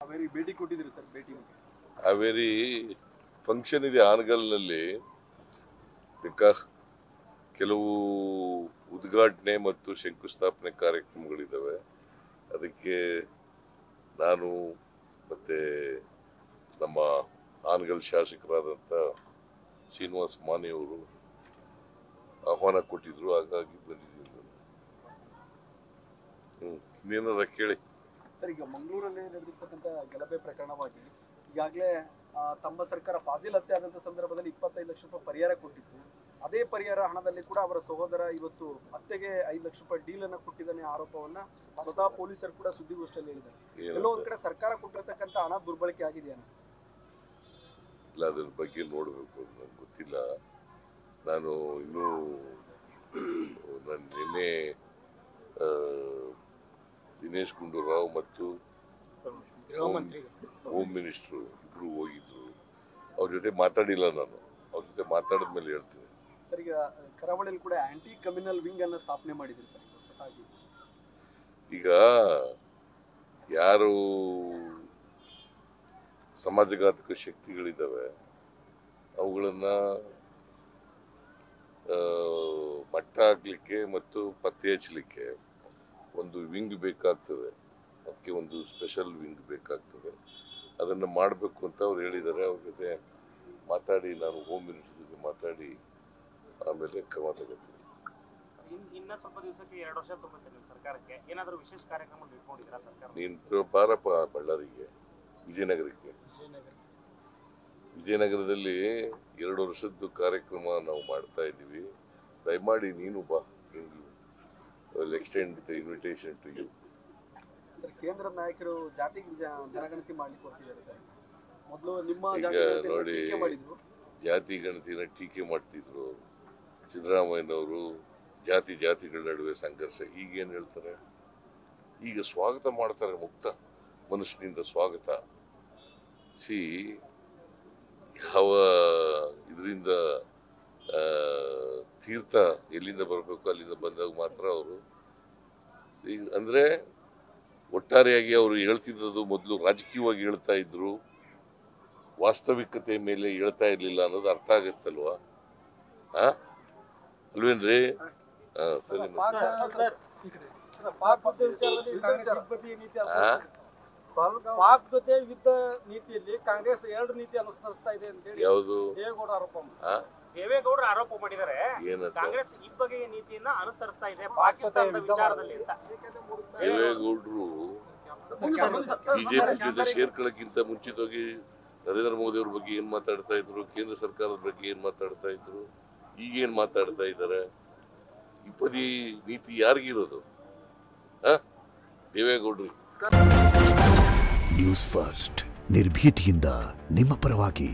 ಹಾವೇರಿ ಭೇಟಿ ಕೊಟ್ಟಿದ್ದೀರಿ ಸರ್. ಭೇಟಿ ಹಾವೇರಿ ಫಂಕ್ಷನ್ ಇದೆ ಆನಗಲ್ನಲ್ಲಿ. ಕೆಲವು ಉದ್ಘಾಟನೆ ಮತ್ತು ಶಂಕುಸ್ಥಾಪನೆ ಕಾರ್ಯಕ್ರಮಗಳಿದ್ದಾವೆ. ಅದಕ್ಕೆ ನಾನು ಮತ್ತೆ ನಮ್ಮ ಆನಗಲ್ ಶಾಸಕರಾದಂಥ ಶ್ರೀನಿವಾಸ ಮಾನೆಯವರು ಆಹ್ವಾನ ಕೊಟ್ಟಿದ್ರು. ಹಾಗಾಗಿ ಬಂದಿದ್ದೀನಿ. ಇನ್ನೇನಾರ ಕೇಳಿ ಸರ್. ಈಗ ಮಂಗಳೂರಲ್ಲಿ ನಡೆದಿರ್ತಕ್ಕಂಥ ಗಲಭೆ ಪ್ರಕರಣವಾಗಿ ಈಗಾಗಲೇ ತಮ್ಮ ಸರ್ಕಾರ ಫಾಜಿಲ್ ಹತ್ಯೆ ಆದಂಥ ಸಂದರ್ಭದಲ್ಲಿ 25 ಲಕ್ಷ ರೂಪಾಯಿ ಪರಿಹಾರ ಕೊಟ್ಟಿತ್ತು. ಅದೇ ಪರಿಹಾರ ಹಣದಲ್ಲಿ ಕೂಡ ಅವರ ಸಹೋದರ ಇವತ್ತು ಹತ್ಯೆಗೆ 5 ಲಕ್ಷ ರೂಪಾಯಿ ಡೀಲ್ ಅನ್ನು ಕೊಟ್ಟಿದ್ದಾನೆ ಆರೋಪವನ್ನ ಸ್ವತಃ ಪೊಲೀಸರು ಕೂಡ ಸುದ್ದಿಗೋಷ್ಠಿಯಲ್ಲಿ ಹೇಳಿದ್ದಾರೆ. ಎಲ್ಲೋ ಒಂದ್ ಕಡೆ ಸರ್ಕಾರ ಕೊಟ್ಟಿರ್ತಕ್ಕಂಥ ಹಣ ದುರ್ಬಳಕೆ ಆಗಿದೆಯಾ? ಇಲ್ಲ, ಅದ್ರ ಬಗ್ಗೆ ನೋಡಬೇಕು, ನನಗೆ ಗೊತ್ತಿಲ್ಲ. ನಾನು ಇನ್ನೂ ನಿನ್ನೆ ದಿನೇಶ್ ಗುಂಡೂರಾವ್ ಮತ್ತು ಹೋಮ್ ಮಿನಿಸ್ಟ್ರು ಇಬ್ರು ಹೋಗಿದ್ರು. ಅವ್ರ ಜೊತೆ ಮಾತಾಡಿಲ್ಲ. ನಾನು ಅವ್ರ ಜೊತೆ ಮಾತಾಡಿದ ಮೇಲೆ ಹೇಳ್ತೀನಿ. ಸರ್, ಈಗ ಕರಾವಳಿಯಲ್ಲಿ ಕೂಡ ಆಂಟಿ ಕಮ್ಯುನಲ್ ವಿಂಗ್ ಅನ್ನು ಸ್ಥಾಪನೆ ಮಾಡಿದ್ರಿ ಸರ್ ಹೊಸದಾಗಿ. ಈಗ ಯಾರು ಸಮಾಜಘಾತಕ ಶಕ್ತಿಗಳಿದ್ದಾವೆ ಅವುಗಳನ್ನ ಮಟ್ಟ ಹಾಕ್ಲಿಕ್ಕೆ ಮತ್ತು ಪತ್ತೆ ಹಚ್ಚಲಿಕ್ಕೆ ಒಂದು ವಿಂಗ್ ಬೇಕಾಗ್ತದೆ. ಅದಕ್ಕೆ ಒಂದು ಸ್ಪೆಷಲ್ ವಿಂಗ್ ಬೇಕಾಗ್ತದೆ. ಅದನ್ನು ಮಾಡಬೇಕು ಅಂತ ಅವ್ರು ಹೇಳಿದ್ದಾರೆ. ಅವ್ರ ಜೊತೆ ಮಾತಾಡಿ, ನಾನು ಹೋಮ್ ಮಿನಿಸ್ಟರ್ ಜೊತೆ ಮಾತಾಡಿ ಆಮೇಲೆ ಕ್ರಮ ತಗೋತೀನಿ. ಇನ್ನ ಸ್ವಲ್ಪ ದಿವಸಕ್ಕೆ 2 ವರ್ಷ ತಗೋತೀವಿ ನಿಮ್ಮ ಸರ್ಕಾರಕ್ಕೆ. ಏನಾದರೂ ವಿಶೇಷ ಕಾರ್ಯಕ್ರಮ ಇಟ್ಕೊಂಡಿದ್ದೀರಾ ಸರ್ಕಾರ? ನೀನು ಬಾರಪ್ಪ ಬಳ್ಳಾರಿಗೆ, ವಿಜಯನಗರಕ್ಕೆ. ವಿಜಯನಗರದಲ್ಲಿ 2 ವರ್ಷದ್ದು ಕಾರ್ಯಕ್ರಮ ನಾವು ಮಾಡ್ತಾ ಇದ್ದೀವಿ. ದಯಮಾಡಿ ನೀನು ಬಾ. Extend the invitation to you. Sir, ಕೇಂದ್ರ ನಾಯಕರು ಜಾತಿ ಜನಗಣತಿ ಮಾಡ್ಲಿಕ್ಕೆ ಹೋಗ್ತಿದ್ದಾರೆ ಸರ್. ಮೊದಲು ನಿಮ್ಮ ಈಗ ನೋಡಿ, ಜಾತಿ ಗಣತಿನ ಟೀಕೆ ಮಾಡ್ತಿದ್ರು ಸಿದ್ದರಾಮಯ್ಯನವರು. ಜಾತಿಗಳ ನಡುವೆ ಸಂಘರ್ಷ. ಈಗೇನು ಹೇಳ್ತಾರೆ? ಈಗ ಸ್ವಾಗತ ಮಾಡ್ತಾರೆ, ಮುಕ್ತ ಮನಸ್ಸಿನಿಂದ ಸ್ವಾಗತ. ಯಾವ ಇದರಿಂದ ತೀರ್ಥ ಎಲ್ಲಿಂದ ಬರಬೇಕು ಅಲ್ಲಿಂದ ಬಂದಾಗ ಮಾತ್ರ ಅವರು ಅಂದ್ರೆ ಒಟ್ಟಾರೆಯಾಗಿ ಅವರು ಹೇಳ್ತಿದ್ದದ್ದು ಮೊದಲು ರಾಜಕೀಯವಾಗಿ ಹೇಳ್ತಾ ಇದ್ರು, ವಾಸ್ತವಿಕತೆ ಮೇಲೆ ಹೇಳ್ತಾ ಇರ್ಲಿಲ್ಲ ಅನ್ನೋದು ಅರ್ಥ ಆಗತ್ತಲ್ವಾ? ಅಲ್ವೇನ್ರಿ? ಸರಿ. ಪಾಕ್ ಜೊತೆ ಯುದ್ಧ ನೀತಿಯಲ್ಲಿ ಕಾಂಗ್ರೆಸ್ 2 ನೀತಿ ಅನುಸರಿಸ್ತಾ ಇದೆ ಅಂತ ಹೇಳಿ ಯಾವುದು ದೇವೇಗೌಡರು ಆರೋಪ ಮಾಡಿದ್ದಾರೆ. ಕಾಂಗ್ರೆಸ್ ಈ ಬಗೆಯ ನೀತಿಯನ್ನ ಅನುಸರಿಸ್ತಾ ಇದೆ ಪಾಕಿಸ್ತಾನದ ವಿಚಾರದಲ್ಲಿ ಅಂತ. ದೇವೇಗೌಡರು ಬಿಜೆಪಿ ಜೊತೆ ಸೇರ್ಕೊಳ್ಳಕ್ಕಿಂತ ಮುಂಚಿತವಾಗಿ ನರೇಂದ್ರ ಮೋದಿ ಅವ್ರ ಬಗ್ಗೆ ಏನ್ ಮಾತಾಡ್ತಾ ಇದ್ರು, ಕೇಂದ್ರ ಸರ್ಕಾರದ ಬಗ್ಗೆ ಏನ್ ಮಾತಾಡ್ತಾ ಇದ್ರು, ಈಗೇನ್ ಮಾತಾಡ್ತಾ ಇದ್ದಾರೆ? ಇಪ್ಪದಿ ನೀತಿ ಯಾರಿಗಿರೋದು? ದೇವೇಗೌಡರು. ನ್ಯೂಸ್ ಫಸ್ಟ್ ನಿರ್ಭೀತಿಯಿಂದ ನಿಮ್ಮ ಪರವಾಗಿ.